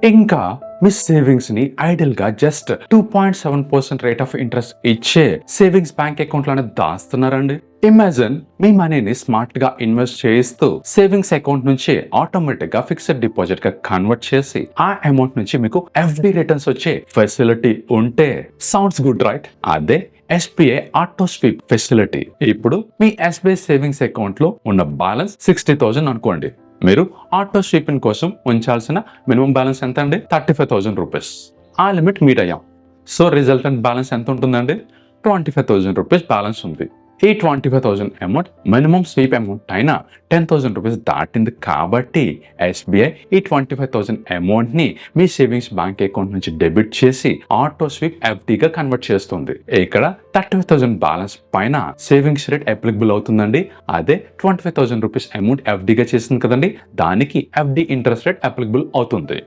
ఇంకా మీ సేవింగ్స్ ని ఐడియల్ గా జస్ట్ 2.7% రేట్ ఆఫ్ ఇంట్రెస్ట్ ఇచ్చే సేవింగ్స్ బ్యాంక్ అకౌంట్ లోనే దాస్తున్నారండి. ఇమాజిన్ మీ మనీని స్మార్ట్ గా ఇన్వెస్ట్ చేస్తూ సేవింగ్స్ అకౌంట్ నుంచి ఆటోమేటిక్ గా ఫిక్స్డ్ డిపాజిట్ గా కన్వర్ట్ చేసి ఆ అమౌంట్ నుంచి మీకు ఎఫ్డి రిటర్న్స్ వచ్చే ఫెసిలిటీ ఉంటే సౌండ్స్ గుడ్ రైట్? అదే ఎస్బీఐ ఆటో స్వీప్ ఫెసిలిటీ. ఇప్పుడు మీ ఎస్బీఐ సేవింగ్స్ అకౌంట్ లో ఉన్న బ్యాలెన్స్ 60,000 అనుకోండి. మీరు ఆటో స్వీపింగ్ కోసం ఉంచాల్సిన మినిమం బ్యాలెన్స్ ఎంత అండి? 35,000 రూపీస్. ఆ లిమిట్ మీట్ అయ్యాం. సో రిజల్టెంట్ బ్యాలెన్స్ ఎంత ఉంటుందండి? 25,000 రూపీస్ బ్యాలెన్స్ ఉంది. ఈ 25,000 అమౌంట్ మినిమం స్వీప్ అమౌంట్ అయినా 10,000 రూపీస్ దాటింది కాబట్టి ఎస్బీఐ ఈ 25,000 అమౌంట్ ని మీ సేవింగ్స్ బ్యాంక్ అకౌంట్ నుంచి డెబిట్ చేసి ఆటో స్వీప్ ఎఫ్డీగా కన్వర్ట్ చేస్తుంది. ఇక్కడ 35,000 బ్యాలెన్స్ పైన సేవింగ్స్ రేట్ అప్లికబుల్ అవుతుందండి. అదే 25,000 రూపీస్ అమౌంట్ ఎఫ్డీగా చేసింది కదండి, దానికి ఎఫ్డీ ఇంట్రెస్ట్ రేట్ అప్లికబుల్ అవుతుంది.